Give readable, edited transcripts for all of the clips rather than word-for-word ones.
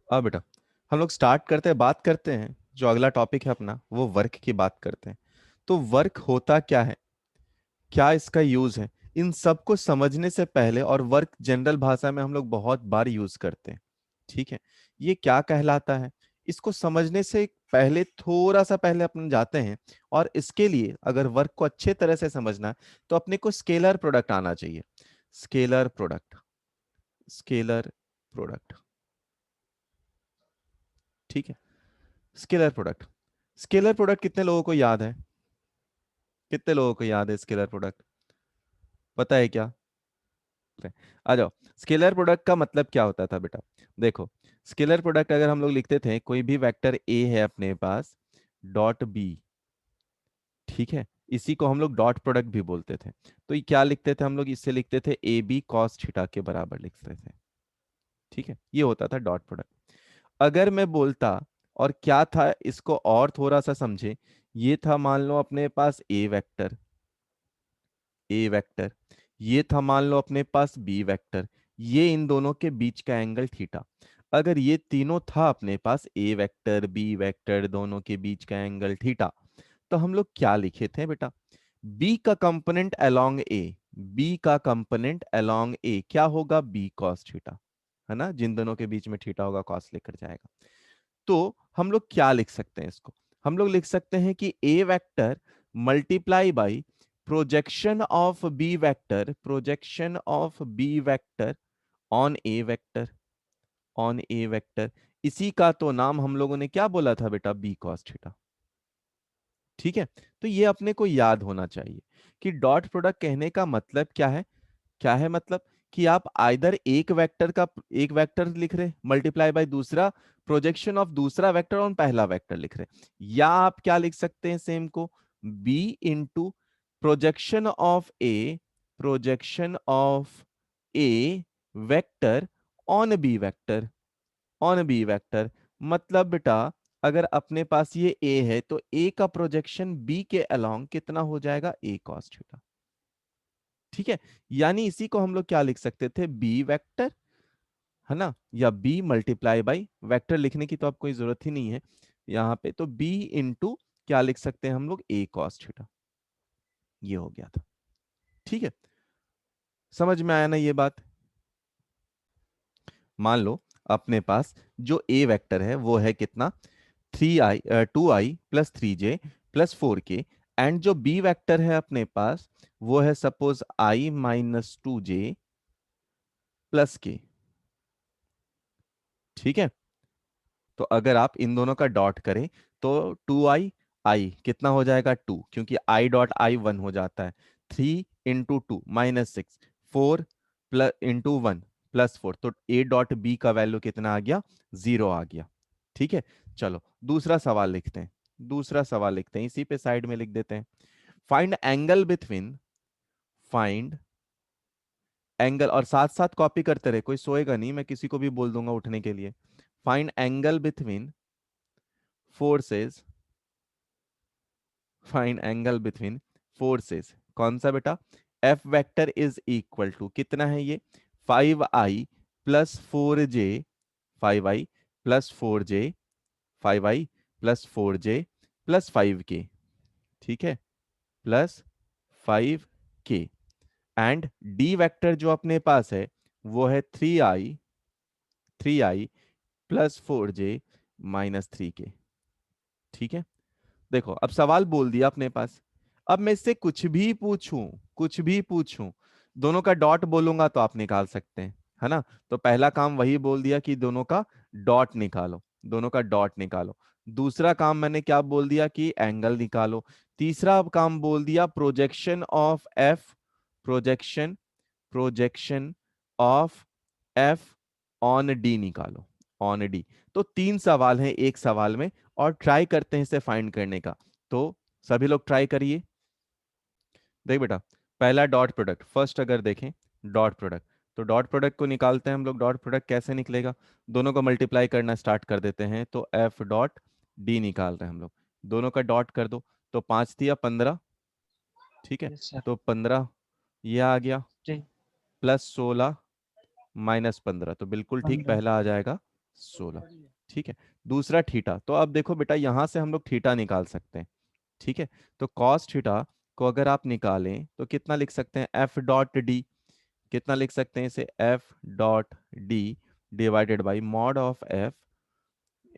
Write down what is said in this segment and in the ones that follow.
अब बेटा हम लोग स्टार्ट करते हैं, बात करते हैं, जो अगला टॉपिक है अपना वो वर्क की बात करते हैं। तो वर्क होता क्या है, क्या इसका यूज है, इन सब को समझने से पहले, और वर्क जनरल भाषा में हम लोग बहुत बार यूज करते हैं, ठीक है, ये क्या कहलाता है, इसको समझने से पहले थोड़ा सा पहले अपन जाते हैं। और इसके लिए अगर वर्क को अच्छे तरह से समझना है तो अपने को स्केलर प्रोडक्ट आना चाहिए। स्केलर प्रोडक्ट, स्केलर प्रोडक्ट, ठीक है। स्केलर प्रोडक्ट, स्केलर प्रोडक्ट कितने लोगों को याद है, कितने लोगों को याद है स्केलर प्रोडक्ट, पता है क्या? आ जाओ। स्केलर प्रोडक्ट का मतलब क्या होता था बेटा, देखो, स्केलर प्रोडक्ट अगर हम लोग लिखते थे, कोई भी वेक्टर ए है अपने पास, डॉट बी, ठीक है, इसी को हम लोग डॉट प्रोडक्ट भी बोलते थे। तो ये क्या लिखते थे हम लोग, इससे लिखते थे ए बी कॉस थीटा के बराबर लिखते थे, ठीक है, ये होता था डॉट प्रोडक्ट। अगर मैं बोलता, और क्या था इसको और थोड़ा सा समझे, ये था मान लो अपने पास ए वेक्टर, ए वेक्टर, ये था मान लो अपने पास बी वेक्टर, ये इन दोनों के बीच का एंगल थीटा। अगर ये तीनों था अपने पास, ए वेक्टर बी वेक्टर दोनों के बीच का एंगल थीटा, तो हम लोग क्या लिखे थे बेटा, बी का कंपोनेंट अलोंग ए, बी का कंपोनेंट अलोंग ए क्या होगा, बी कॉस थीटा, है ना, जिन दोनों के बीच में थीटा होगा कॉस लेकर जाएगा। तो हम लोग क्या लिख सकते हैं इसको, हम लोग लिख सकते हैं कि A vector multiply by projection of B vector, projection of B vector on A vector, on A vector, इसी का तो नाम हम लोगों ने क्या बोला था बेटा, बी कॉस थीटा, ठीक है। तो ये अपने को याद होना चाहिए कि डॉट प्रोडक्ट कहने का मतलब क्या है, क्या है मतलब, कि आप आइदर एक वेक्टर का, एक वेक्टर लिख रहे मल्टीप्लाई बाय दूसरा, प्रोजेक्शन ऑफ दूसरा वेक्टर ऑन पहला वेक्टर लिख रहे, या आप क्या लिख सकते हैं सेम को, B into projection of A, projection of A vector on B vector, on B vector. मतलब बेटा अगर अपने पास ये ए है तो ए का प्रोजेक्शन बी के अलोंग कितना हो जाएगा, ए कॉस थीटा, ठीक है। यानी इसी को हम लोग क्या लिख सकते थे, बी वेक्टर, है ना, या बी मल्टीप्लाई बाई, वेक्टर लिखने की तो अब कोई जरूरत ही नहीं है यहाँ पे, तो बी इंटू क्या लिख सकते हैं हम लोग, ए कॉस थीटा, ये हो गया था, ठीक है। समझ में आया ना ये बात? मान लो अपने पास जो ए वेक्टर है वो है कितना, 3i 2i + 3j + 4k, and जो बी वेक्टर है अपने पास वो है सपोज i - 2j + k, ठीक है। तो अगर आप इन दोनों का डॉट करें तो 2i, आई कितना हो जाएगा 2, क्योंकि i डॉट आई 1 हो जाता है, 3 × 2 -6, 4 प्लस इंटू 1 +4, तो a डॉट बी का वैल्यू कितना आ गया, 0 आ गया, ठीक है। चलो दूसरा सवाल लिखते हैं, दूसरा सवाल लिखते हैं, इसी पे साइड में लिख देते हैं, find angle between, find angle, और साथ साथ कॉपी करते रहे, कोई सोएगा नहीं, मैं किसी को भी बोल दूंगा उठने के लिए। Find angle between forces, find angle between forces, कौन सा बेटा, F vector is equal to कितना है ये, 5i + 4j, 5i + 4j, 5i + 4j + 5k, ठीक है, +5k, एंड डी वेक्टर जो अपने पास है वो है 3i + 4j - 3k, ठीक है। देखो अब सवाल बोल दिया अपने पास, अब मैं इससे कुछ भी पूछूं, कुछ भी पूछूं, दोनों का डॉट बोलूंगा तो आप निकाल सकते हैं, है ना। तो पहला काम वही बोल दिया कि दोनों का डॉट निकालो, दोनों का डॉट निकालो। दूसरा काम मैंने क्या बोल दिया कि एंगल निकालो। तीसरा काम बोल दिया projection of F, projection, projection of F on D निकालो, ऑन डी। तो तीन सवाल हैं एक सवाल में, और ट्राई करते हैं इसे फाइंड करने का। तो सभी लोग ट्राई करिए। देख बेटा, पहला डॉट प्रोडक्ट, फर्स्ट अगर देखें डॉट प्रोडक्ट, तो डॉट प्रोडक्ट को निकालते हैं हम लोग। डॉट प्रोडक्ट कैसे निकलेगा, दोनों को मल्टीप्लाई करना स्टार्ट कर देते हैं, तो एफ डॉट डी निकाल रहे हैं हम लोग, दोनों का डॉट कर दो, तो 5 × 3 = 15, ठीक है। Yes sir. तो 15 ये आ गया, जी। +16 - 15, तो बिल्कुल ठीक 15। पहला आ जाएगा 16। ठीक है, दूसरा थीटा। तो अब देखो बेटा, यहां से हम लोग थीटा निकाल सकते हैं। ठीक है, तो कॉस थीटा को अगर आप निकालें तो कितना लिख सकते हैं, एफ डॉट डी। कितना लिख सकते हैं इसे, F dot D divided by mod of F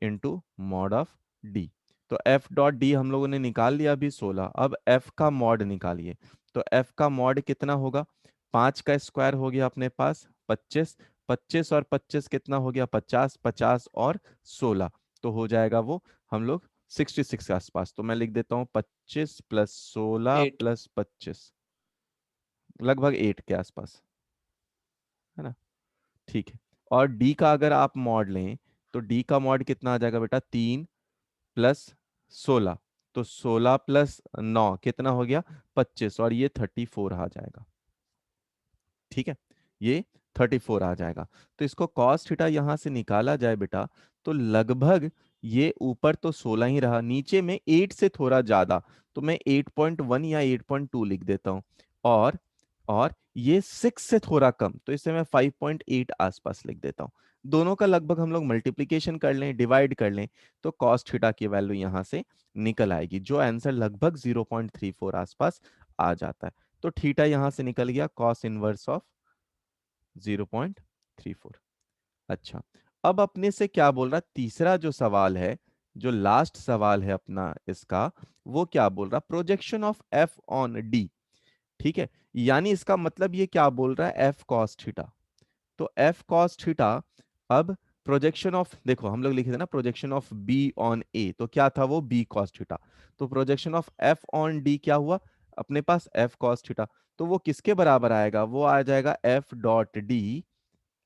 into mod of D. तो एफ डॉट डी हम लोगों ने निकाल लिया अभी 16। अब एफ का मॉड निकालिए। तो एफ का मॉड कितना होगा, 5 का स्क्वायर हो गया अपने पास 25, 25 और 25 कितना हो गया 50, 50 और 16, तो हो जाएगा वो हम लोग 66 के आसपास। तो मैं लिख देता हूँ 25 प्लस 16 8। प्लस 25, लगभग 8 के आसपास, है ना। ठीक है, और डी का अगर आप मॉड लें तो डी का मॉड कितना आ जाएगा बेटा, 3 प्लस 16, तो 16 प्लस 9 कितना हो गया 25, और ये 34 आ जाएगा। ठीक है, ये 34 आ जाएगा। तो इसको कॉस थीटा यहां से निकाला जाए बेटा, तो लगभग ये ऊपर तो 16 ही रहा, नीचे में 8 से थोड़ा ज्यादा, तो मैं 8.1 या 8.2 लिख देता हूं। और ये 6 से थोड़ा कम, तो इसे मैं 5.8 आसपास लिख देता हूं। दोनों का लगभग हम लोग मल्टीप्लीकेशन कर लें, डिवाइड कर लें, तो कॉस थीटा की वैल्यू यहां से निकल आएगी, जो आंसर लगभग 0.34 आसपास आ जाता है। तो थीटा यहां से निकल गया कॉस इनवर्स ऑफ 0.34। अच्छा, अब अपने से क्या बोल रहा, तीसरा जो सवाल है, जो लास्ट सवाल है अपना इसका, वो क्या बोल रहा, projection of F on D. ठीक है, यानी इसका मतलब ये क्या बोल रहा है, एफ कॉस थीटा। तो एफ कॉस थीटा, अब प्रोजेक्शन ऑफ, देखो हम लोग लिखे थे ना प्रोजेक्शन ऑफ बी ऑन ए, तो क्या था वो, बी कॉस थीटा। तो projection of F on D क्या हुआ अपने पास, एफ कॉस थीटा। तो वो किसके बराबर आएगा, वो आ जाएगा F dot D,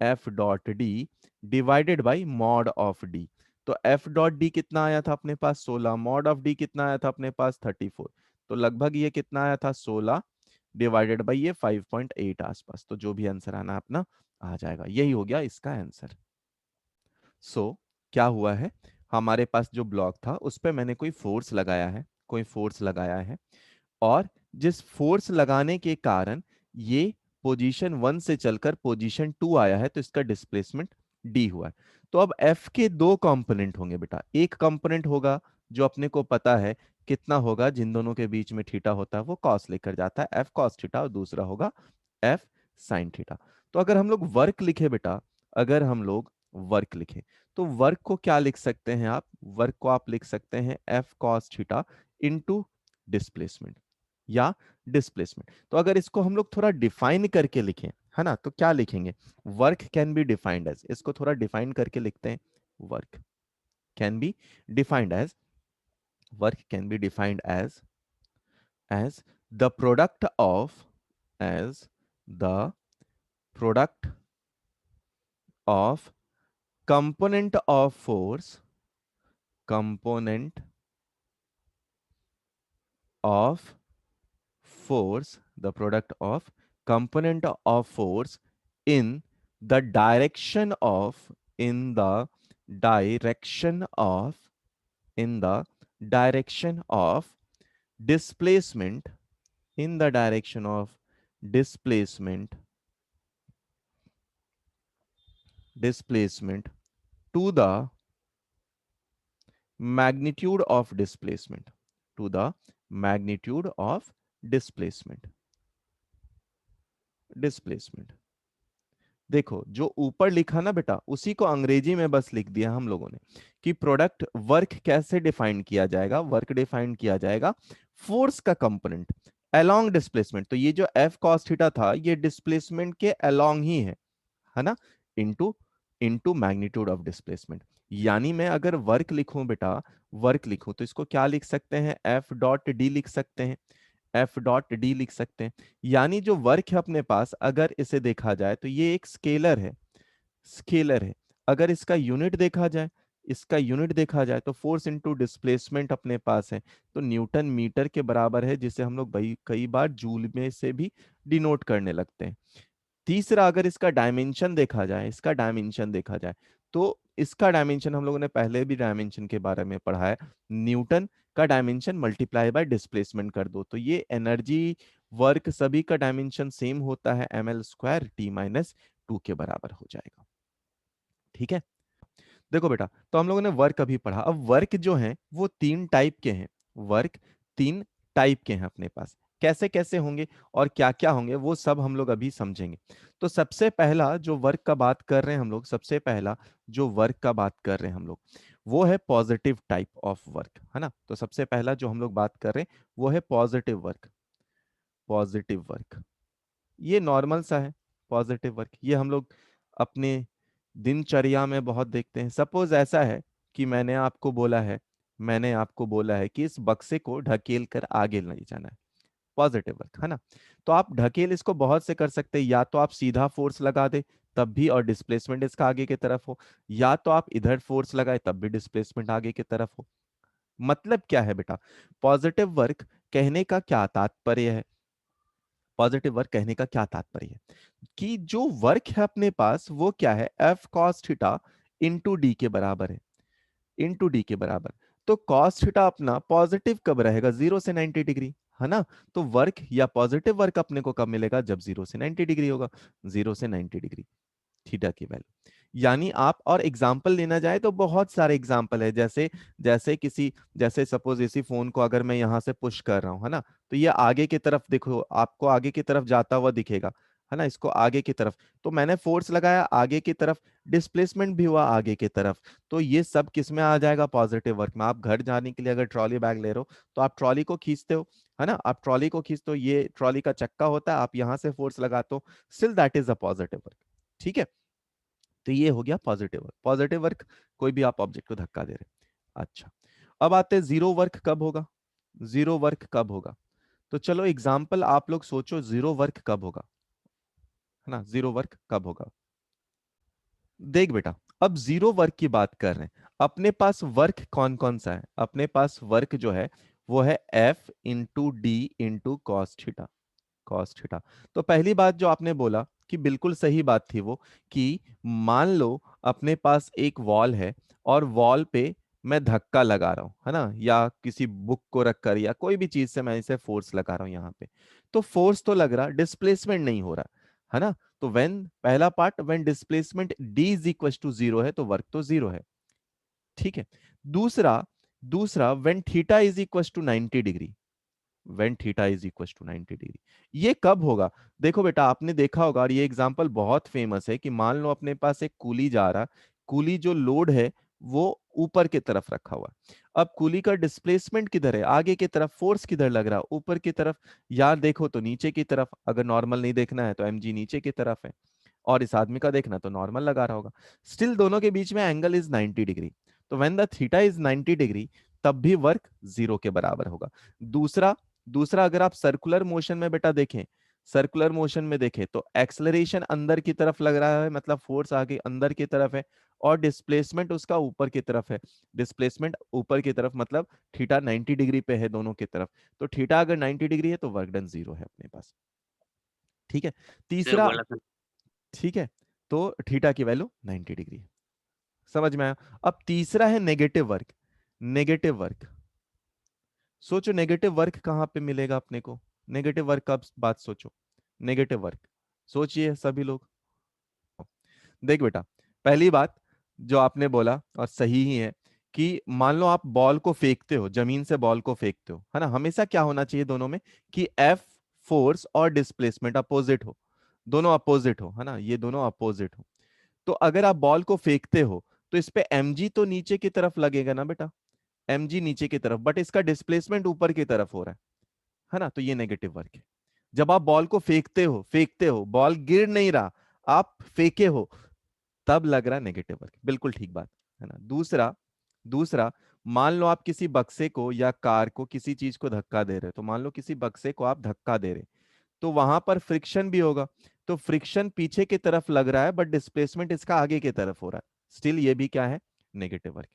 F dot D divided by mod of D. तो एफ डॉट डी कितना आया था अपने पास 16, मॉड ऑफ डी कितना आया था अपने पास 34, तो लगभग ये कितना आया था 16 डिवाइडेड बाई ये 5.8 आसपास। तो जो भी आंसर आना अपना आ जाएगा, यही हो गया इसका आंसर। क्या हुआ है, हमारे पास जो ब्लॉक था उस पे मैंने कोई फोर्स लगाया है, कोई फोर्स लगाया है, और जिस फोर्स लगाने के कारण ये पोजीशन 1 से चलकर पोजीशन 2 आया है, तो इसका डिस्प्लेसमेंट डी हुआ है। तो अब एफ के दो कंपोनेंट होंगे बेटा, एक कंपोनेंट होगा जो अपने को पता है कितना होगा, जिन दोनों के बीच में थीटा होता है वो कॉस लेकर जाता है, एफ कॉस थीटा, और दूसरा होगा एफ साइन थीटा। तो अगर हम लोग वर्क लिखे बेटा, अगर हम लोग वर्क लिखे, तो वर्क को क्या लिख सकते हैं आप, वर्क को आप लिख सकते हैं F cos theta into displacement, या डिस्प्लेसमेंट। तो अगर इसको हम लोग थोड़ा डिफाइन करके लिखें, है ना, तो क्या लिखेंगे, work can be defined as, इसको थोड़ा डिफाइन करके लिखते हैं, work can be defined as, work can be defined as the product of, as the product of component of force, component of force, the product of component of force in the direction of, in the direction of, in the direction of displacement, in the direction of displacement, displacement to the magnitude of displacement, to the magnitude of displacement, displacement। देखो जो ऊपर लिखा ना बेटा, उसी को अंग्रेजी में बस लिख दिया हम लोगों ने, कि प्रोडक्ट वर्क कैसे डिफाइन किया जाएगा, वर्क डिफाइन किया जाएगा फोर्स का कंपोनेंट अलोंग डिस्प्लेसमेंट। तो ये जो एफ कॉस थीटा था ये डिस्प्लेसमेंट के अलोंग ही है ना, into into magnitude of displacement. यानी मैं अगर वर्क लिखूं बेटा, वर्क लिखूं तो इसको क्या लिख सकते हैं, एफ डॉट डी लिख सकते हैं, एफ डॉट डी लिख सकते हैं। यानी जो वर्क है अपने पास, अगर इसे देखा जाए तो ये एक स्केलर है, स्केलर है। अगर इसका यूनिट देखा जाए, इसका यूनिट देखा जाए तो फोर्स इनटू डिस्प्लेसमेंट अपने पास है, तो न्यूटन मीटर के बराबर है, जिसे हम लोग भाई कई बार जूल में से भी डिनोट करने लगते हैं। तीसरा, अगर इसका डायमेंशन देखा जाए, इसका डायमेंशन देखा जाए, तो इसका डायमेंशन हम लोगों ने पहले भी डायमेंशन के बारे में पढ़ा है, न्यूटन का डायमेंशन मल्टीप्लाई बाय डिस्प्लेसमेंट कर दो, तो ये एनर्जी वर्क सभी का डायमेंशन सेम होता है, ml स्क्वायर t माइनस 2 के बराबर हो जाएगा। ठीक है, देखो बेटा, तो हम लोगों ने वर्क अभी पढ़ा। अब वर्क जो है वो 3 टाइप के हैं। वर्क 3 टाइप के हैं अपने पास। कैसे कैसे होंगे और क्या क्या होंगे वो सब हम लोग अभी समझेंगे। तो सबसे पहला जो वर्क का बात कर रहे हैं हम लोग, सबसे पहला जो वर्क का बात कर रहे हैं हम लोग, वो है पॉजिटिव टाइप ऑफ वर्क, है ना। तो सबसे पहला जो हम लोग बात कर रहे हैं वो है पॉजिटिव वर्क। पॉजिटिव वर्क ये नॉर्मल सा है। पॉजिटिव वर्क ये हम लोग अपने दिनचर्या में बहुत देखते हैं। सपोज ऐसा है कि मैंने आपको बोला है कि इस बक्से को ढकेल कर आगे ले जाना है। पॉजिटिव वर्क, है ना। तो आप ढकेल इसको बहुत से कर सकते हैं। या तो आप सीधा फोर्स लगा दे तब भी और डिस्प्लेसमेंट इसका आगे की तरफ हो, या तो आप इधर फोर्स लगाए तब भी डिस्प्लेसमेंट आगे की तरफ हो। मतलब क्या है बेटा, पॉजिटिव वर्क कहने का क्या तात्पर्य है? पॉजिटिव वर्क कहने का क्या तात्पर्य है कि जो वर्क है अपने पास वो क्या है, F cos theta into D के बराबर है। इंटू डी के बराबर। तो कॉस थीटा अपना पॉजिटिव कब रहेगा, 0 से 90 डिग्री, है ना। तो वर्क या पॉजिटिव वर्क अपने को कब मिलेगा, जब 0 से 90 डिग्री होगा। 0 से 90 डिग्री थीटा की वैल्यू। यानी आप और एग्जाम्पल लेना जाए तो बहुत सारे एग्जाम्पल है। जैसे जैसे किसी जैसे सपोज इसी फोन को अगर मैं यहां से पुश कर रहा हूं, है ना, तो ये आगे की तरफ देखो, आपको आगे की तरफ जाता हुआ दिखेगा, है ना, इसको आगे की तरफ। तो मैंने फोर्स लगाया आगे की तरफ, डिस्प्लेसमेंट भी हुआ आगे की तरफ। तो ये सब किस में आ जाएगा, पॉजिटिव वर्क में। आप घर जाने के लिए अगर ट्रॉली बैग ले रहे हो तो आप ट्रॉली को खींचते हो, है ना, आप ट्रॉली को खींचते हो, ये ट्रॉली का चक्का होता है, आप यहां से फोर्स लगाते हो, still that is a positive work. ठीक है। तो ये हो गया पॉजिटिव वर्क। पॉजिटिव वर्क कोई भी आप ऑब्जेक्ट को धक्का दे रहे। अच्छा, अब आते हैं जीरो वर्क कब होगा। जीरो वर्क कब होगा, तो चलो एग्जाम्पल आप लोग सोचो, जीरो वर्क कब होगा, है ना, जीरो वर्क कब होगा। देख बेटा, अब जीरो वर्क की बात कर रहे हैं। अपने पास वर्क कौन कौन सा है, अपने पास वर्क जो है वो है F into D into cos theta. Cos theta. तो पहली बात जो आपने बोला कि बिल्कुल सही बात थी वो, कि मान लो अपने पास एक वॉल है और वॉल पे मैं धक्का लगा रहा हूं, है ना, या किसी बुक को रखकर या कोई भी चीज से मैं इसे फोर्स लगा रहा हूं यहाँ पे। तो फोर्स तो लग रहा, डिस्प्लेसमेंट नहीं हो रहा, है ना। तो व्हेन, पहला part, when displacement D is equal to zero है तो वर्क तो जीरो है। ठीक है। दूसरा दूसरा when theta is equal to 90 degree. When theta is equal to 90 degree, ये कब होगा। देखो बेटा, आपने देखा होगा और ये एग्जांपल बहुत फेमस है कि मान लो अपने पास एक कूली जा रहा, कूली जो लोड है वो ऊपर की तरफ रखा हुआ है। अब कूली का डिस्प्लेसमेंट किधर है, आगे की तरफ, फोर्स किधर लग रहा है, ऊपर की तरफ। यार देखो तो नीचे की तरफ, अगर नॉर्मल नहीं देखना है तो एमजी नीचे की तरफ है, और इस आदमी का देखना तो नॉर्मल लगा रहा होगा। स्टिल दोनों के बीच में एंगल इज 90 डिग्री। तो when the theta is 90 degree, तब भी वर्क जीरो के बराबर होगा। दूसरा दूसरा अगर आप सर्कुलर मोशन में बेटा देखें, सर्कुलर मोशन में देखें तो एक्सलरेशन अंदर की तरफ लग रहा है, मतलब फोर्स आगे अंदर की तरफ है, और डिस्प्लेसमेंट उसका ऊपर की तरफ है। डिस्प्लेसमेंट ऊपर की तरफ मतलब थीटा 90 डिग्री पे है दोनों की तरफ। तो थीटा अगर 90 डिग्री है तो वर्क डन जीरो है अपने पास। ठीक है। सही तीसरा, बोला सर। ठीक है, तो थीटा की वैल्यू 90 डिग्री है। समझ में आया। अब तीसरा है नेगेटिव वर्क। नेगेटिव वर्क, सोचो नेगेटिव वर्क कहाँ पे मिलेगा अपने को। नेगेटिव वर्क का बात सोचो। नेगेटिव वर्क सोचिए सभी लोग। देख बेटा, पहली बात जो आपने बोला और सही ही है, कि मान लो आप बॉल को फेंकते हो, जमीन से बॉल को फेंकते हो, है ना, हमेशा क्या होना चाहिए दोनों में, कि एफ फोर्स और डिस्प्लेसमेंट अपोजिट हो। दोनों अपोजिट हो, है ना, ये दोनों अपोजिट हो। तो अगर आप बॉल को फेंकते हो तो इस पे mg तो नीचे की तरफ लगेगा ना बेटा, mg नीचे की तरफ, बट इसका डिस्प्लेसमेंट ऊपर की तरफ हो रहा है ना। तो ये नेगेटिव वर्क है। जब आप बॉल को फेंकते हो बॉल गिर नहीं रहा, आप फेंके हो, तब लग रहा नेगेटिव वर्क। बिल्कुल ठीक बात, है ना। दूसरा दूसरा मान लो आप किसी बक्से को या कार को, किसी चीज को धक्का दे रहे हो, तो मान लो किसी बक्से को आप धक्का दे रहे, तो वहां पर फ्रिक्शन भी होगा। तो फ्रिक्शन पीछे की तरफ लग रहा है बट डिस्प्लेसमेंट इसका आगे की तरफ हो रहा है, स्टिल ये भी क्या है, नेगेटिव वर्क।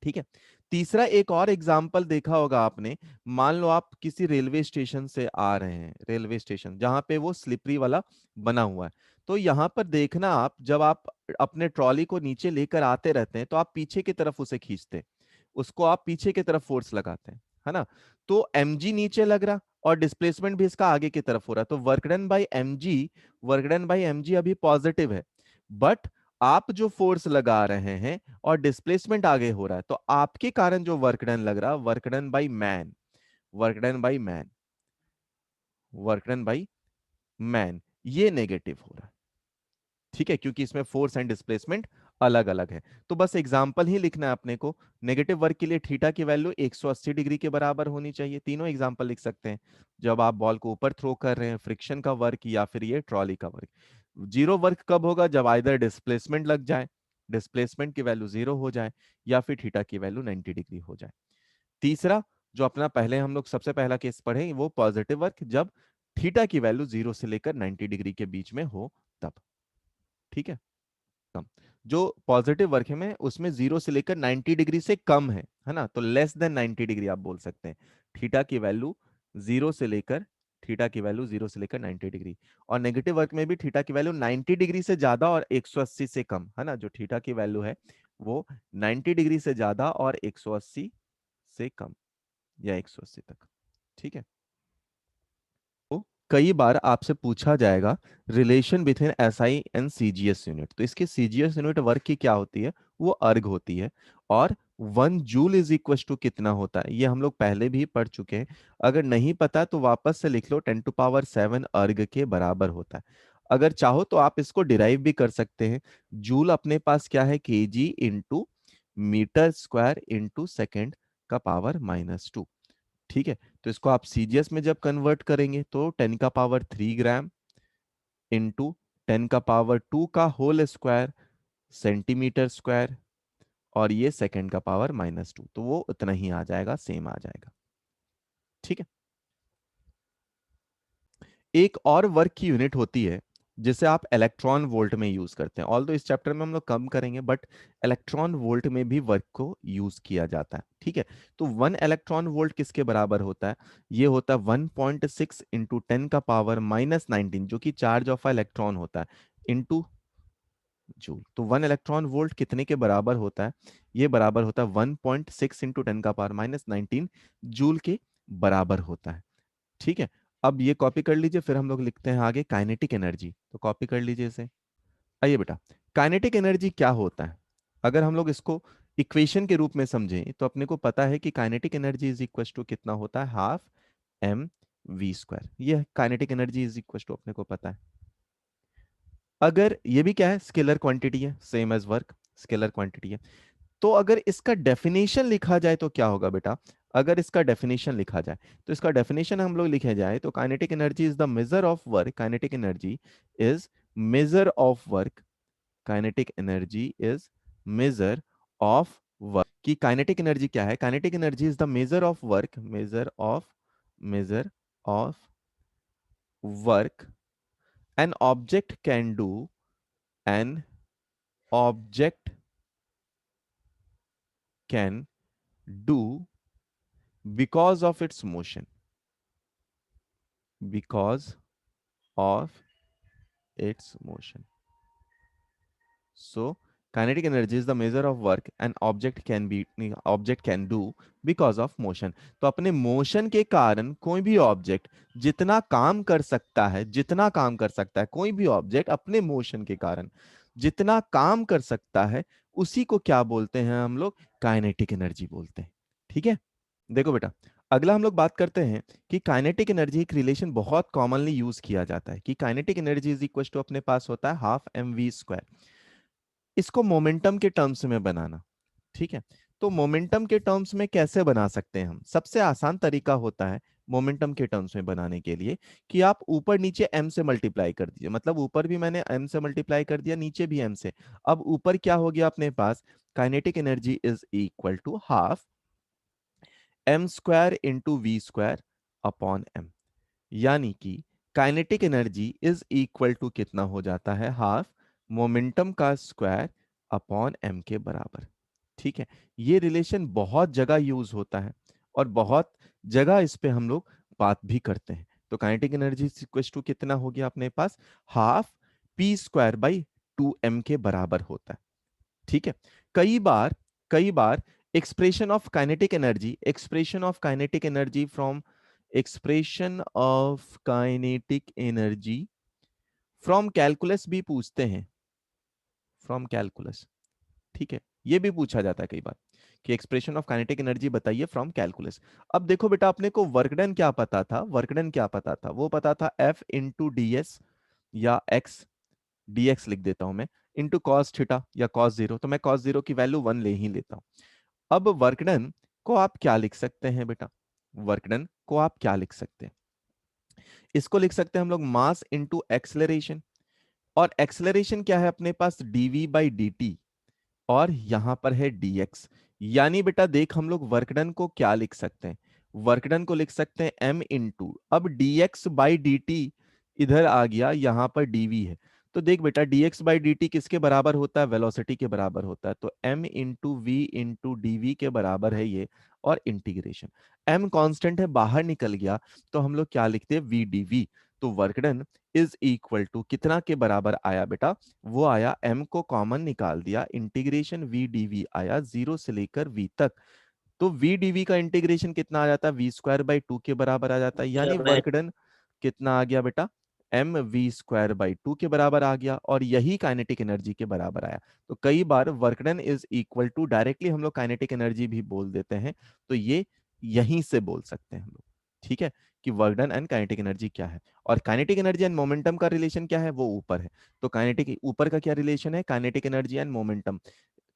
ठीक है। तीसरा एक और एग्जाम्पल देखा होगा आपने। मान लो आप किसी रेलवे स्टेशन से आ रहे हैं, रेलवे स्टेशन जहां पे वो स्लिपरी वाला बना हुआ है। तो यहां पर देखना, आप जब आप अपने ट्रॉली को नीचे लेकर आते रहते हैं तो आप पीछे की तरफ उसे खींचते हैं, उसको आप पीछे की तरफ फोर्स लगाते हैं, है ना। तो mg नीचे लग रहा और डिस्प्लेसमेंट भी इसका आगे की तरफ हो रहा, तो work done by mg, work done by mg अभी पॉजिटिव है। बट आप जो फोर्स लगा रहे हैं और डिस्प्लेसमेंट आगे हो रहा है, तो आपके कारण जो वर्क डन लग रहा है, work done by man, work done by man, work done by man, ये नेगेटिव हो रहा है। ठीक है, क्योंकि इसमें फोर्स एंड डिस्प्लेसमेंट अलग अलग है। तो बस एग्जांपल ही लिखना है अपने को। नेगेटिव वर्क के लिए थीटा की वैल्यू 180 डिग्री के बराबर होनी चाहिए। तीनों एग्जांपल लिख सकते हैं। जब आप बॉल को ऊपर थ्रो कर रहे हैं, फ्रिक्शन का वर्क, या फिर ये ट्रॉली का वर्क। जीरो वर्क कब होगा? जब आइदर डिस्प्लेसमेंट लग जाए, डिस्प्लेसमेंट की वैल्यू जीरो हो जाए, या फिर थीटा की वैल्यू 90 डिग्री हो जाए। तीसरा, जो अपना पहले हम लोग सबसे पहला केस पढ़े, वो पॉजिटिव वर्क, जब थीटा की वैल्यू 0 से लेकर 90 डिग्री के बीच में हो तब। ठीक है, कम। जो पॉजिटिव वर्क है में, उसमें 0 से लेकर 90 डिग्री से कम है ना, तो लेस देन 90 डिग्री आप बोल सकते हैं। थीटा की वैल्यू 0 से लेकर, थीटा की वैल्यू 0 से लेकर 90 डिग्री। और नेगेटिव वर्क में भी थीटा की वैल्यू 90 डिग्री से ज्यादा और 180 से कम, है ना। जो थीटा की वैल्यू है वो 90 डिग्री से ज्यादा और 180 से कम, या 180 तक। ठीक है। तो कई बार आपसे पूछा जाएगा relation between SI and CGS unit. तो इसके सीजीएस यूनिट वर्क की क्या होती है? वो अर्ग होती है। और 1 जूल इज इक्वल टू कितना होता है, ये हम लोग पहले भी पढ़ चुके हैं। अगर नहीं पता तो वापस से लिख लो, 10⁻⁷ अर्ग के बराबर होता है। अगर चाहो तो आप इसको डिराइव भी कर सकते हैं। जूल अपने पास क्या है? KG into metre square into second का पावर -2। ठीक है, तो इसको आप सीजीएस में जब कन्वर्ट करेंगे तो 10⁻³ इंटू 10⁻² का होल स्क्वायर सेंटीमीटर स्क्वायर, और ये सेकंड का पावर -2, तो वो उतना ही आ जाएगा, सेम आ जाएगा। ठीक है। एक और वर्क की यूनिट होती है जिसे आप इलेक्ट्रॉन वोल्ट में यूज करते हैं। ऑल्दो इस चैप्टर में हम लोग कम करेंगे, बट इलेक्ट्रॉन वोल्ट में भी वर्क को यूज किया जाता है। ठीक है, तो 1 इलेक्ट्रॉन वोल्ट किसके बराबर होता है? ये होता है 1.6 इंटू 10⁻⁻19, जो कि चार्ज ऑफ इलेक्ट्रॉन होता है, इंटू जूल। तो 1 इलेक्ट्रॉन वोल्ट कितने के बराबर होता है? ये बराबर होता है 1.6 इंटू 10⁻⁻19 जूल के बराबर होता है। ठीक है, अब ये कॉपी कर लीजिए, फिर हम लोग लिखते हैं आगे काइनेटिक एनर्जी। तो कॉपी कर लीजिए इसे। आइए बेटा, काइनेटिक एनर्जी क्या होता है? अगर हम लोग इसको इक्वेशन के रूप में समझें तो अपने को पता है कि kinetic energy is equal to कितना होता है? Half M we square. ये kinetic energy is equal to अपने को पता है। अगर ये भी क्या है? स्केलर क्वांटिटी है, same as work, scalar quantity है। तो अगर इसका डेफिनेशन लिखा जाए तो क्या होगा बेटा? अगर इसका डेफिनेशन लिखा जाए, तो इसका डेफिनेशन हम लोग लिखे जाए तो kinetic energy is the measure of work, kinetic energy is measure of work, kinetic energy is measure of work. की काइनेटिक एनर्जी क्या है? Kinetic energy is the measure of work, measure of work an object can do, an object can do because of its motion, because of its motion. So kinetic energy is the measure of work an object can do because of motion. तो अपने motion के कारण कोई भी object जितना काम कर सकता है, जितना काम कर सकता है, कोई भी ऑब्जेक्ट अपने मोशन के कारण जितना काम कर सकता है, उसी को क्या बोलते हैं हम लोग? काइनेटिक एनर्जी बोलते हैं। ठीक है, देखो बेटा, अगला हम लोग बात करते हैं कि काइनेटिक एनर्जी एक रिलेशन बहुत कॉमनली यूज किया जाता है कि kinetic energy is equal to अपने पास होता है हाफ एम वी स्क्वायर। इसको मोमेंटम के टर्म्स में बनाना। ठीक है, तो मोमेंटम के टर्म्स में कैसे बना सकते हैं हम? सबसे आसान तरीका होता है मोमेंटम के टर्म्स में बनाने के लिए कि आप ऊपर नीचे m से मल्टीप्लाई कर दीजिए। मतलब ऊपर भी मैंने m से मल्टीप्लाई कर दिया, नीचे भी m से। अब ऊपर क्या हो गया अपने पास? Kinetic energy is equal to half m square into v square upon m. यानी कि kinetic energy is equal to कितना हो जाता है? हाफ मोमेंटम का स्क्वायर अपॉन एम के बराबर। ठीक है, ये रिलेशन बहुत जगह यूज होता है और बहुत जगह इस पे हम लोग बात भी करते हैं। तो काइनेटिक एनर्जी इक्वल टू कितना हो गया अपने पास? Half p square by 2m के बराबर होता है। ठीक है, कई बार expression of kinetic energy, expression of kinetic energy from calculus भी पूछते हैं, फ्रॉम कैलकुलस। ठीक है, ये भी पूछा जाता है कई बार कि एक्सप्रेशन ऑफ काइनेटिक एनर्जी बताइए फ्रॉम कैलकुलस। अब देखो बेटा, अपने को वर्क डन क्या पता था, वर्क डन क्या पता था, वो पता था F इंटू डी एस या एक्स, dx लिख देता हूं मैं, इंटू कॉस थीटा या कॉस जीरो, तो मैं कॉस जीरो की वैल्यू 1 ले ही लेता हूं। अब वर्क डन को आप क्या लिख सकते हैं बेटा, वर्क डन को आप क्या लिख सकते हैं, इसको लिख सकते हैं हम लोग मास इंटू एक्सेलरेशन, और एक्सेलरेशन क्या है अपने पास, dv बाई dt, और यहां पर है dx। यानी बेटा देख, हम लोग वर्कडन को क्या लिख सकते हैं, वर्कडन को लिख सकते हैं m इंटू, अब dx बाई dt इधर आ गया, यहां पर dv है, तो देख बेटा dx बाई dt किसके बराबर होता है, वेलोसिटी के बराबर होता है, तो m into V into D के बराबर है ये, और इंटीग्रेशन, m कांस्टेंट है बाहर निकल गया, तो हम लोग क्या लिखते हैं v dv, तो वर्कडन इज इक्वल टू कितना के बराबर आया बेटा, वो आया, m को कॉमन निकाल दिया, इंटीग्रेशन v dv आया 0 से लेकर v तक, तो v dv का इंटीग्रेशन कितना आ जाता है, वी स्क्वायर बाई टू के बराबर आ जाता है, यानी वर्क डन कितना आ गया बेटा, M we square by two के बराबर आ गया, और यही काइनेटिक एनर्जी के बराबर आया। तो कई बार work done is equal to, directly हम लोग काइनेटिक एनर्जी भी बोल देते हैं, तो ये यहीं से बोल सकते हैं हम लोग, ठीक है, कि work done and kinetic energy क्या है, और काइनेटिक एनर्जी एंड मोमेंटम का रिलेशन क्या है, वो ऊपर है, तो काइनेटिक ऊपर का क्या रिलेशन है, kinetic energy and momentum,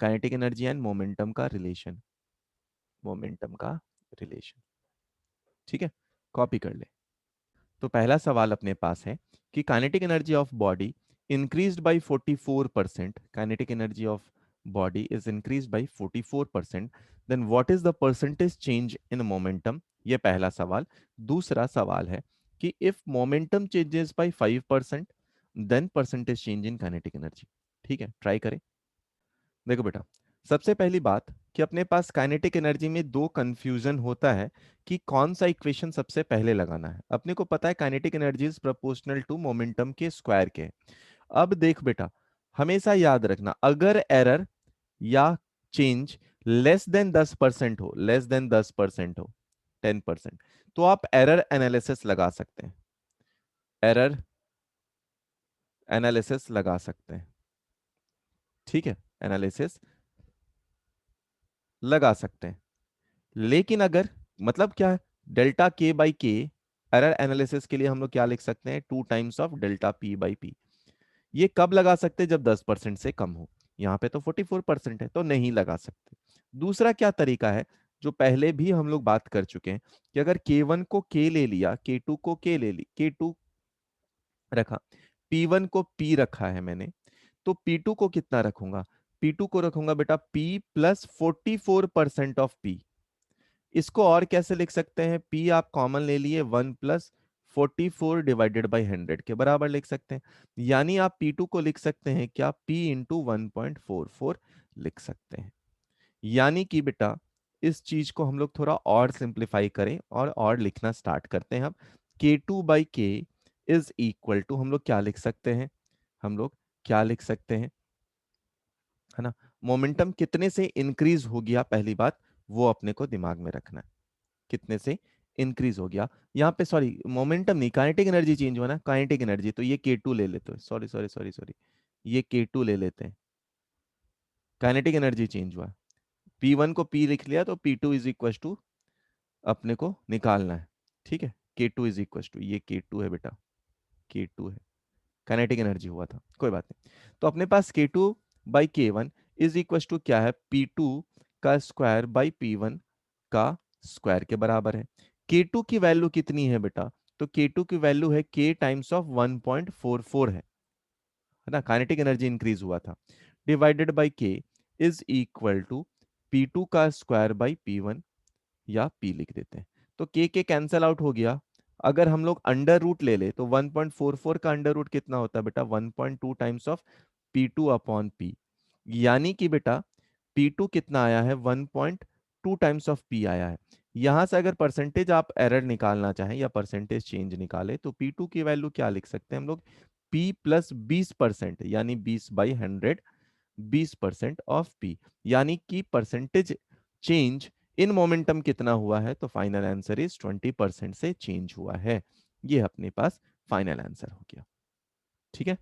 kinetic energy and momentum का रिलेशन, मोमेंटम का रिलेशन, ठीक है, कॉपी कर ले। तो पहला सवाल अपने पास है कि kinetic energy of body increased by 44%, kinetic energy of body is increased by 44%, then what is the percentage change in momentum, ये पहला सवाल। दूसरा सवाल है कि if momentum changes by 5%, then percentage change in kinetic energy. ठीक है, try करें। देखो बेटा, सबसे पहली बात कि अपने पास काइनेटिक एनर्जी में दो कंफ्यूजन होता है कि कौन सा इक्वेशन सबसे पहले लगाना है। अपने को पता है kinetic energy is proportional to momentum के स्क्वायर के। अब देख बेटा, हमेशा याद रखना, अगर एरर या चेंज लेस देन 10% हो, लेस देन 10% हो, 10%, तो आप एरर एनालिसिस लगा सकते हैं, एरर एनालिसिस लगा सकते हैं, ठीक है, एनालिसिस लगा सकते हैं। लेकिन अगर, मतलब क्या है, डेल्टा के बाई के, एरर एनालिसिस के लिए हम लोग क्या लिख सकते हैं, 2 times of delta P by P. ये कब लगा सकते हैं, जब 10% से कम हो, यहाँ पे तो 44% है, तो नहीं लगा सकते। दूसरा क्या तरीका है, जो पहले भी हम लोग बात कर चुके हैं, कि अगर K1 को K ले लिया, K2 को K ले ली, K2 रखा, P1 को P रखा है मैंने, तो P2 को कितना रखूंगा, P2 को रखूंगा बेटा P प्लस 44% ऑफ P। इसको और कैसे लिख सकते हैं, P आप कॉमन ले लिए, 1 + 44 डिवाइडेड बाई 100 के बराबर लिख सकते हैं, यानी आप P2 को लिख सकते हैं क्या, P इंटू 1.44 लिख सकते हैं। यानी कि बेटा इस चीज को हम लोग थोड़ा और सिंप्लीफाई करें और लिखना स्टार्ट करते हैं। अब K2/K इज इक्वल टू, हम लोग क्या लिख सकते हैं, हम लोग क्या लिख सकते हैं, है ना, मोमेंटम कितने से इंक्रीज हो गया, पहली बात वो अपने को दिमाग में रखना है, कितने से इंक्रीज हो गया। यहाँ पे सॉरी, मोमेंटम नहीं, काइनेटिक एनर्जी चेंज हुआ ना, काइनेटिक एनर्जी, तो ये K2 ले लेते हैं, सॉरी सॉरी सॉरी सॉरी, ये K2 ले लेते हैं, काइनेटिक एनर्जी चेंज हुआ, P1 को P लिख लिया, तो P2 इज इक्वल टू अपने को निकालना है, ठीक है, K2 इज इक्वल टू, ये K2 है बेटा, K2 है, काइनेटिक एनर्जी हुआ था, कोई बात नहीं। तो अपने पास K2/K1 इज इक्वल टू क्या है, P2 का स्क्वायर बाई P1 का स्क्वायर के बराबर है। K2 की वैल्यू कितनी है बेटा, तो K2 की वैल्यू है K टाइम्स ऑफ 1.44 है ना, काइनेटिक एनर्जी इंक्रीज हुआ था, divided by K is equal to P2 का स्क्वायर बाई P1, या P लिख देते हैं, तो के कैंसल आउट हो गया। अगर हम लोग अंडर रूट ले ले, तो 1.44 का अंडर रूट कितना होता है बेटा, 1.2 times of P2 upon P, यानी कि बेटा P2 कितना आया है, 1.2 टाइम्स ऑफ P आया है। यहां से अगर परसेंटेज आप एरर निकालना चाहें या परसेंटेज चेंज निकाले, तो P2 की वैल्यू क्या लिख सकते हैं हम लोग, P प्लस 20%, यानी 20/100, 20% ऑफ P, यानी कि परसेंटेज चेंज इन मोमेंटम कितना हुआ है, तो फाइनल आंसर इज 20% से चेंज हुआ है। ये अपने पास फाइनल आंसर हो गया, ठीक है।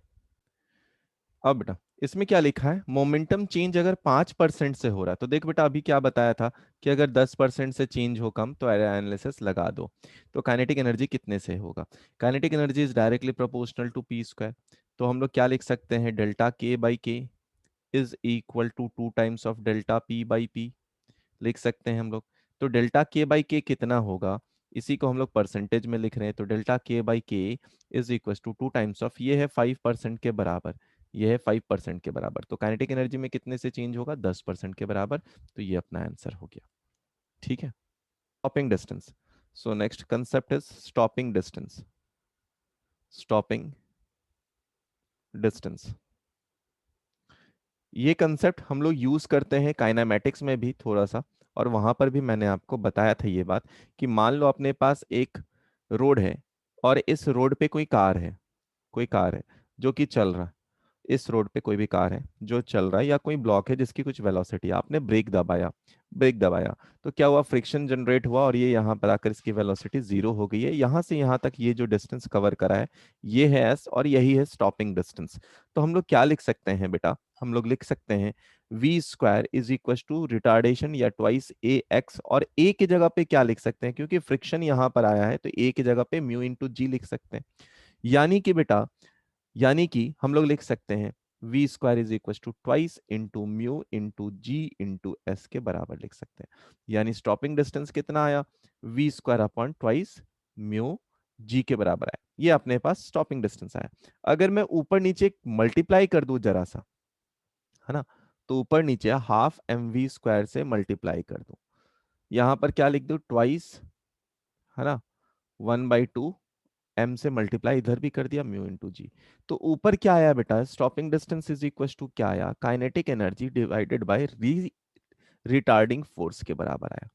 अब बेटा इसमें क्या लिखा है, मोमेंटम चेंज अगर 5% से हो रहा है, तो देख बेटा अभी क्या बताया था कि अगर 10% से चेंज हो कम तो एनालिसिस लगा दो। तो काइनेटिक एनर्जी कितने से होगा, kinetic energy is directly proportional to P square. तो हम लोग क्या लिख सकते हैं, delta K by K is equal to 2 times of delta P by P, लिख सकते हैं हम लोग। तो डेल्टा के बाई के कितना होगा, इसी को हम लोग परसेंटेज में लिख रहे हैं, तो delta K by K is equal to 2 times of, ये है 5% के बराबर, ये है 5% के बराबर। तो काइनेटिक एनर्जी में कितने से चेंज होगा, 10% के बराबर। तो ये अपना आंसर हो गया। ठीक है, stopping distance. So next concept is stopping distance. Stopping distance, ये कंसेप्ट हम लोग यूज करते हैं काइनेमैटिक्स में भी थोड़ा सा, और वहां पर भी मैंने आपको बताया था ये बात कि मान लो अपने पास एक रोड है और इस रोड पे कोई कार है, कोई कार है जो कि चल रहा है, इस रोड पे कोई भी कार है जो चल रहा है, या कोई ब्लॉक है जिसकी कुछ वेलोसिटी, आपने ब्रेक दबाया, ब्रेक दबाया तो क्या हुआ, फ्रिक्शन जनरेट हुआ और ये यहाँ पर आकर इसकी वेलोसिटी जीरो हो गई है। यहाँ से यहाँ तक ये जो डिस्टेंस कवर करा है ये है एस, और यही है स्टॉपिंग डिस्टेंस। तो हम लोग क्या लिख सकते हैं बेटा, हम लोग लिख सकते हैं V square is equal to retardation या ट्वाइस ए एक्स, और ए की जगह पे क्या लिख सकते हैं, क्योंकि फ्रिक्शन यहाँ पर आया है तो ए की जगह पे म्यू इंटू जी लिख सकते हैं। यानी कि बेटा, यानी कि हम लोग लिख सकते हैं V square is equal to twice into mu into G into S के बराबर लिख सकते हैं। यानी स्टॉपिंग डिस्टेंस कितना आया, v square upon twice mu g के बराबर आया, ये अपने पास स्टॉपिंग डिस्टेंस आया। अगर मैं ऊपर नीचे मल्टीप्लाई कर दूं जरा सा, है ना, तो ऊपर नीचे हाफ एम वी स्क्वायर से मल्टीप्लाई कर दूं, यहां पर क्या लिख दूं, ट्वाइस, है ना, 1/2 एम से मल्टीप्लाई इधर भी कर दिया म्यू इंटू जी। तो ऊपर क्या आया बेटा, stopping distance is equal to क्या आया, kinetic energy divided by retarding force के बराबर आया।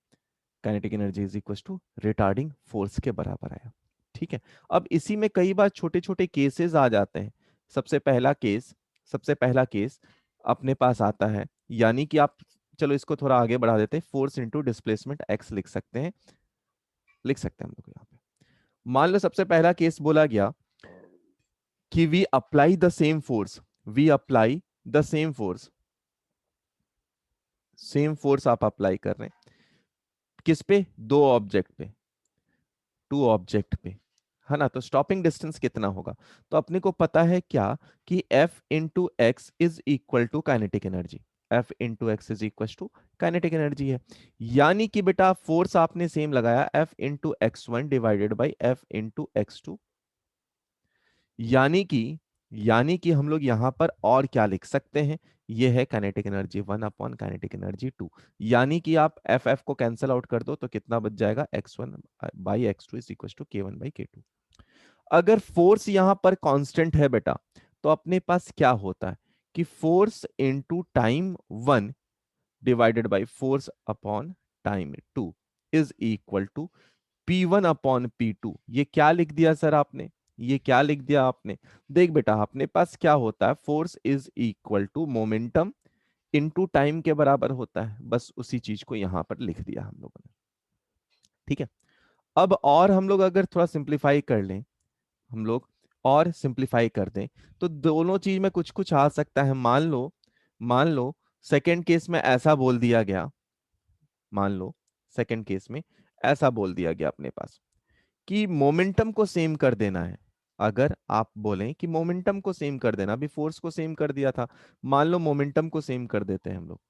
Kinetic energy is equal to retarding force के बराबर आया। ठीक है, अब इसी में कई बार छोटे छोटे केसेस आ जाते हैं। सबसे पहला केस, सबसे पहला केस अपने पास आता है, यानी कि आप, चलो इसको थोड़ा आगे बढ़ा देते हैं, फोर्स इंटू डिस्प्लेसमेंट एक्स लिख सकते हैं, लिख सकते हैं हम लोग यहाँ पे। मान लो सबसे पहला केस बोला गया कि we apply the same force, we apply the same force, same force आप अप्लाई कर रहे हैं किस पे, दो ऑब्जेक्ट पे, टू ऑब्जेक्ट पे, है ना। तो स्टॉपिंग डिस्टेंस कितना होगा, तो अपने को पता है क्या कि F into X is equal to kinetic energy, F into X is equal to kinetic energy है। यानी कि बेटा फोर्स आपने सेम लगाया F into X one divided by F into X two, यानी कि, यानी कि हम लोग यहां पर और क्या लिख सकते हैं, ये है kinetic energy one upon kinetic energy two. यानी कि आप एफ एफ को कैंसिल आउट कर दो तो कितना बच जाएगा, x one by x two is equal to k one by k two. अगर फोर्स यहां पर कांस्टेंट है बेटा, तो अपने पास क्या होता है कि force into time one divided by force upon time two is equal to P1 upon P2। ये क्या लिख दिया सर आपने, ये क्या लिख दिया आपने, देख बेटा अपने पास क्या होता है, force is equal to momentum into time के बराबर होता है, बस उसी चीज को यहां पर लिख दिया हम लोगों ने। ठीक है, अब और हम लोग अगर थोड़ा सिंप्लीफाई कर लें, हम लोग और सिंप्लीफाई कर दें, तो दोनों चीज में कुछ कुछ आ सकता है। मान लो, मान लो सेकेंड केस में ऐसा बोल दिया गया, मान लो सेकेंड केस में ऐसा बोल दिया गया अपने पास कि मोमेंटम को सेम कर देना है। अगर आप बोलें कि मोमेंटम को सेम कर देना, अभी फोर्स को सेम कर दिया था, मान लो मोमेंटम को सेम कर देते हैं हम लोग,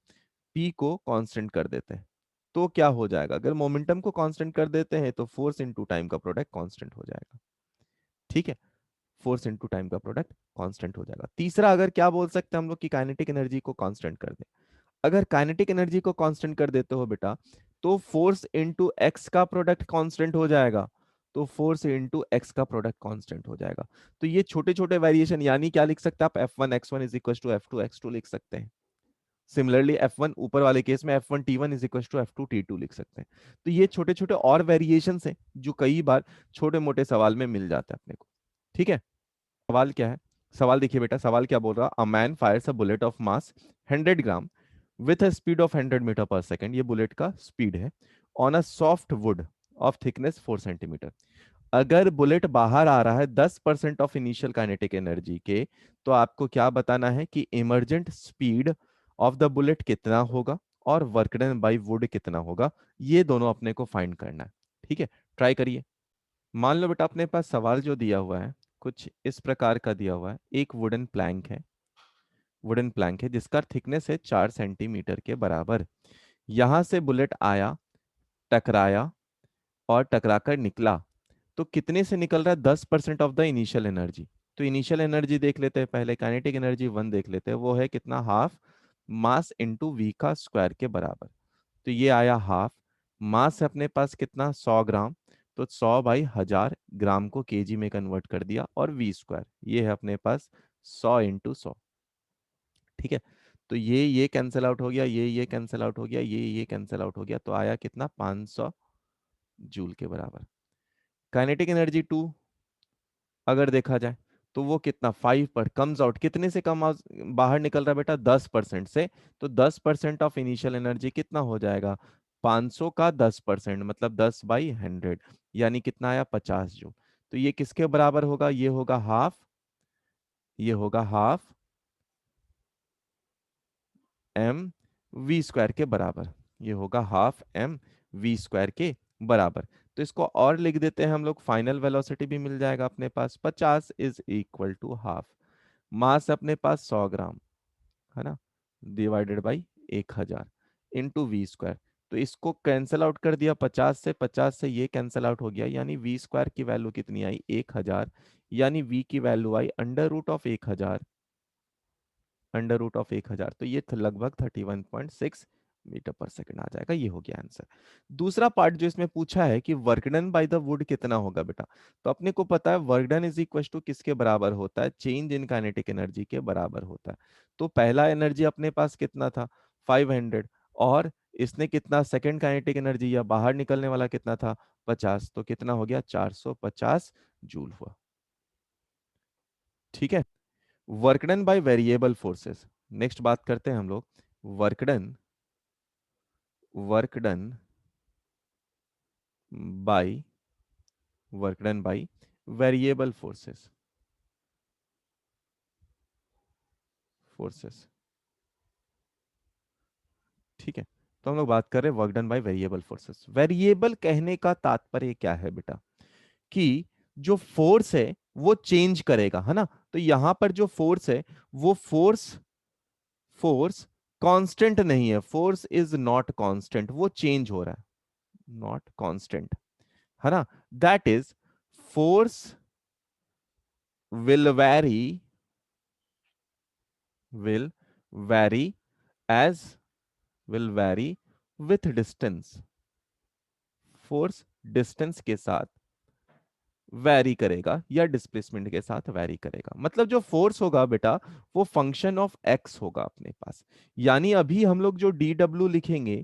पी को कांस्टेंट कर देते हैं, तो क्या हो जाएगा, अगर मोमेंटम को कांस्टेंट कर देते हैं तो फोर्स इनटू टाइम का प्रोडक्ट कांस्टेंट हो जाएगा। ठीक है, फोर्स इनटू टाइम का प्रोडक्ट कांस्टेंट हो जाएगा। तीसरा अगर क्या बोल सकते हैं हम लोग कि काइनेटिक एनर्जी को कांस्टेंट कर दें, अगर काइनेटिक एनर्जी को कांस्टेंट कर देते हो बेटा, तो फोर्स इनटू एक्स का प्रोडक्ट कांस्टेंट हो जाएगा, तो फोर्स इनटू एक्स का प्रोडक्ट कांस्टेंट हो जाएगा। तो ये छोटे छोटे वेरिएशन, यानी क्या लिख सकते हैं आप, F one x one is equal to F two x two लिख सकते हैं। सिमिलरली एफ वन ऊपर वाले केस में F one t one is equal to F two t two लिख सकते हैं। तो ये छोटे छोटे और वेरिएशन हैं जो कई बार छोटे मोटे सवाल में मिल जाते हैं अपने को। ठीक है, सवाल क्या है, सवाल देखिए बेटा, सवाल क्या बोल रहा, a man fires a bullet of mass 100 gram with a speed of 100 metre per second, ये बुलेट का स्पीड है, on a soft wood of thickness 4 centimetre. अगर बुलेट बाहर आ रहा है 10% ऑफ इनिशियल काइनेटिक एनर्जी के, तो आपको क्या बताना है कि emergent speed of the bullet कितना होगा और वर्क डन बाय वुड कितना होगा। ये दोनों अपने को फाइंड करना है। ठीक है, ट्राई करिए। मान लो बेटा अपने पास सवाल जो दिया हुआ है कुछ इस प्रकार का दिया हुआ है। एक वुडन प्लैंक है, वुडन प्लैंक है जिसका थिकनेस है 4 सेंटीमीटर के बराबर। यहां से बुलेट आया, टकराया और टकराकर निकला। तो कितने से निकल रहा है? 10% ऑफ द इनिशियल एनर्जी। तो इनिशियल एनर्जी देख लेते हैं पहले, काइनेटिक एनर्जी 1 देख लेते हैं। वो है कितना? हाफ मास इंटू वी का स्क्वायर के बराबर। तो ये आया हाफ। मास है अपने पास कितना? 100 ग्राम। तो 100/1000 ग्राम को केजी में कन्वर्ट कर दिया, और वी स्क्वायर ये है अपने पास 100 × 100। ठीक है, तो ये कैंसिल आउट हो गया, ये कैंसिल आउट हो गया, ये कैंसिल आउट हो गया, तो आया कितना? 500 जूल के बराबर। काइनेटिक एनर्जी 2 अगर देखा जाए तो वो कितना? 5 पर कम्स आउट। कितने से बाहर निकल रहा है बेटा? 10% से। तो 10% ऑफ इनिशियल एनर्जी कितना हो जाएगा? 500 का 10%, मतलब 10/100, यानी कितना आया? 50 जूल। तो ये किसके बराबर होगा? ये होगा हाफ, ये होगा हाफ एम वी स्क्वायर के बराबर। ये होगा हाफ एम वी स्क्वायर के बराबर। तो इसको और लिख देते हैं हम लोग, फाइनल वेलोसिटी भी मिल जाएगा अपने पास। 50 is equal to half mass अपने पास 100 ग्राम, है ना, divided by 1000 into v square. तो इसको कैंसिल आउट कर दिया 50 से, 50 से ये कैंसिल आउट हो गया, यानी वी स्क्वायर की वैल्यू कितनी आई? 1000। यानी वी की वैल्यू आई √1000, √1000। तो ये लगभग 31.6 मीटर पर सेकंड आ जाएगा। ये हो गया आंसर। दूसरा पार्ट जो इसमें पूछा है कि work done by the wood कितना होगा बेटा, तो अपने को पता है work done is equal to किसके बराबर होता है? चेंज इन काइनेटिक एनर्जी के बराबर होता है। तो पहला एनर्जी अपने पास कितना था? 500। और इसने कितना? सेकंड काइनेटिक एनर्जी या बाहर निकलने वाला कितना था? 50। तो कितना हो गया? 450 जूल हुआ। ठीक है, work done by variable forces. Next बात करते हैं हम लोग work done, work done bye, work done by variable forces, forces. ठीक है, तो हम लोग बात कर रहे हैं work done by variable forces. Variable कहने का तात्पर्य क्या है बेटा? कि जो फोर्स है वो चेंज करेगा, है ना। तो यहां पर जो फोर्स है वो फोर्स, फोर्स कांस्टेंट नहीं है। फोर्स इज नॉट कांस्टेंट, वो चेंज हो रहा है, नॉट कांस्टेंट, है ना। That is force will vary, will vary as, will vary with distance। Force distance के साथ वैरी करेगा या डिस्प्लेसमेंट के साथ वैरी करेगा। मतलब जो फोर्स होगा बेटा वो फंक्शन ऑफ एक्स होगा अपने पास। यानी अभी हम लोग जो डी डब्ल्यू लिखेंगे,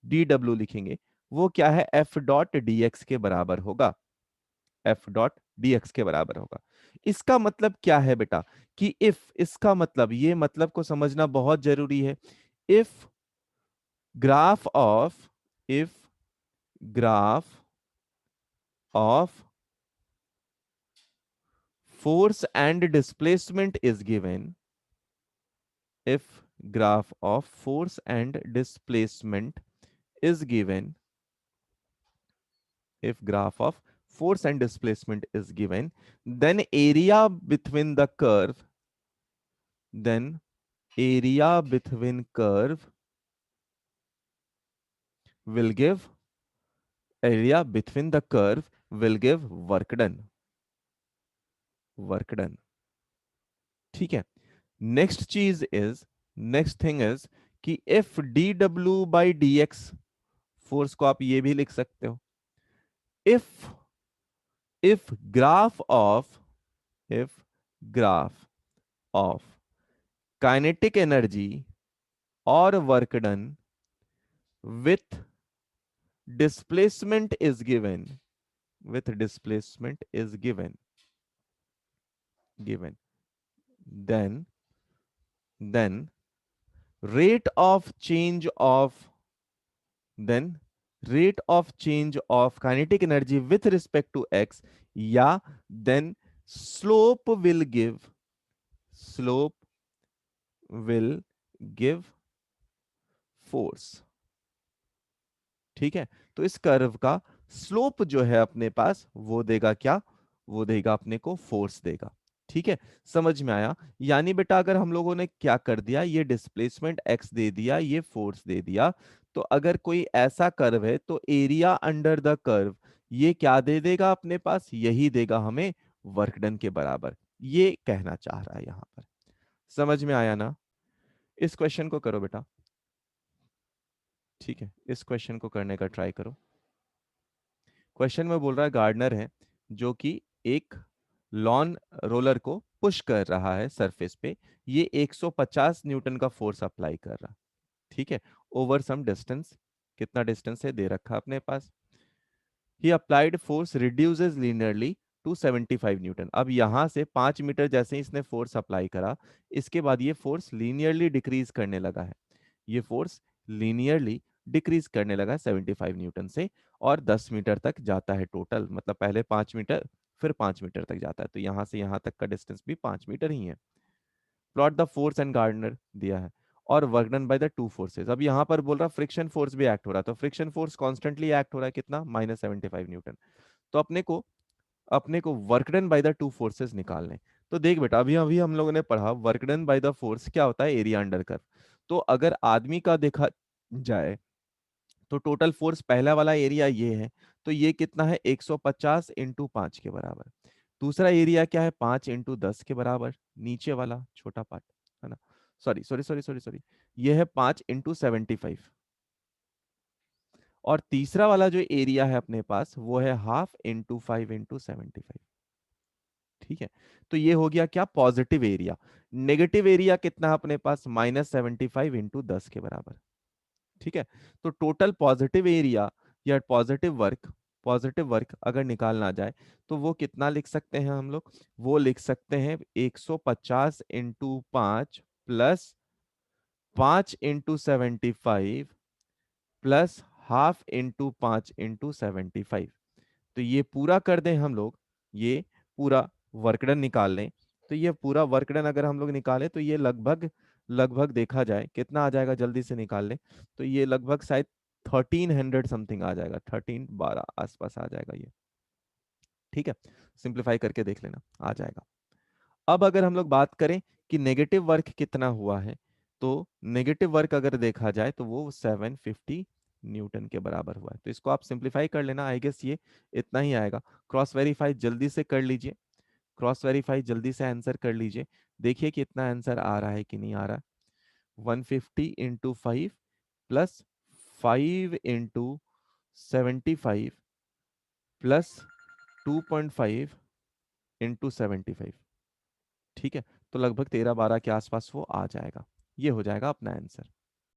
डी डब्ल्यू लिखेंगे, वो क्या है? एफ डॉट डी एक्स के बराबर होगा, एफ डॉट डी एक्स के बराबर होगा। इसका मतलब क्या है बेटा? कि इफ, इसका मतलब, ये मतलब को समझना बहुत जरूरी है। If graph of, if graph of force and displacement is given, if graph of force and displacement is given, if graph of force and displacement is given, then area between the curve, then area between curve will give, area between the curve will give work done, work done। ठीक है, next चीज is, next thing is कि if D W by D x, force को आप ये भी लिख सकते हो, if, if graph of, if graph of kinetic energy or work done with displacement is given, with displacement is given, given, then rate of change of, then rate of change of kinetic energy with respect to x, या then slope will give, slope will give force. ठीक है, तो इस curve का slope जो है अपने पास वो देगा क्या, वो देगा अपने को फोर्स देगा। ठीक है, समझ में आया? यानी बेटा अगर हम लोगों ने क्या कर दिया, ये डिस्प्लेसमेंट एक्स दे दिया, ये फोर्स दे दिया, तो अगर कोई ऐसा कर्व है तो एरिया अंडर द कर्व ये क्या दे देगा अपने पास, यही देगा हमें वर्क डन के बराबर। ये कहना चाह रहा है यहां पर। समझ में आया ना? इस क्वेश्चन को करो बेटा। ठीक है, इस क्वेश्चन को करने का ट्राई करो। क्वेश्चन में बोल रहा है गार्डनर है जो कि एक लॉन रोलर को पुश कर रहा है सरफेस पे, ये 150 न्यूटन का फोर्स अप्लाई कर रहा। ठीक है, ओवर सम डिस्टेंस, कितना डिस्टेंस है दे रखा अपने पास। ही applied force reduces linearly to 75 newton. अब यहां से 5 मीटर जैसे ही इसने फोर्स अप्लाई करा, इसके बाद ये फोर्स लीनियरली डिक्रीज करने लगा है, ये फोर्स लीनियरली डिक्रीज करने लगा 75 न्यूटन से, और 10 मीटर तक जाता है टोटल, मतलब पहले 5 मीटर फिर 5 मीटर तक जाता है, तो यहां से यहां तक का डिस्टेंस भी 5 मीटर ही है। Plot the force and gardener दिया है, और work done by the two forces. अब यहाँ पर बोल रहा फ्रिक्शन फोर्स भी एक्ट हो रहा है, तो फ्रिक्शन फोर्स कॉन्स्टेंटली एक्ट हो रहा है कितना, -75 न्यूटन। तो अपने को work done by the two forces निकालने। तो देख बेटा, अभी अभी हम लोगों ने पढ़ा work done by the force क्या होता है, एरिया अंडर कर्व। तो अगर आदमी का देखा जाए तो टोटल फोर्स पहला वाला एरिया ये है, तो ये कितना है 150 इंटू 5 के बराबर। दूसरा एरिया क्या है 5 इंटू 10 के बराबर, नीचे वाला छोटा पार्ट, है ना? Sorry sorry sorry sorry sorry, ये है 5 इंटू 75। और तीसरा वाला जो एरिया है अपने पास वो है हाफ इंटू 5 इंटू 75। ठीक है, तो ये हो गया क्या, पॉजिटिव एरिया। नेगेटिव एरिया कितना है अपने पास, -75 इंटू 10 के बराबर। ठीक है, तो टोटल पॉजिटिव एरिया या पॉजिटिव वर्क अगर निकालना जाए तो वो कितना लिख सकते हैं हम लोग, वो लिख सकते हैं 150 into 5 plus 5 into 75 plus half into 5 into 75। तो ये पूरा कर दें हम लोग, ये पूरा वर्कडन निकाल लें, तो ये पूरा वर्कडन अगर हम लोग निकालें तो ये लगभग लगभग देखा जाए कितना आ जाएगा, जल्दी से निकाल लें, तो ये लगभग शायद 1300 समथिंग आ जाएगा, 1312 आसपास आ जाएगा ये। ठीक है, सिंप्लीफाई करके देख लेना, आ जाएगा। अब अगर हम लोग बात करें कि नेगेटिव वर्क कितना हुआ है, तो नेगेटिव वर्क अगर देखा जाए तो वो 750 न्यूटन के बराबर हुआ है। तो इसको आप सिंप्लीफाई कर लेना, आई गेस ये इतना ही आएगा। क्रॉस वेरीफाई जल्दी से कर लीजिए, क्रॉस वेरीफाई जल्दी से आंसर कर लीजिए, देखिए कि इतना आंसर आ रहा है कि नहीं आ रहा। 150 into 5 plus 5 into 75 plus 2.5 into 75। ठीक है, तो लगभग 13-12 के आसपास वो आ जाएगा, ये हो जाएगा अपना आंसर।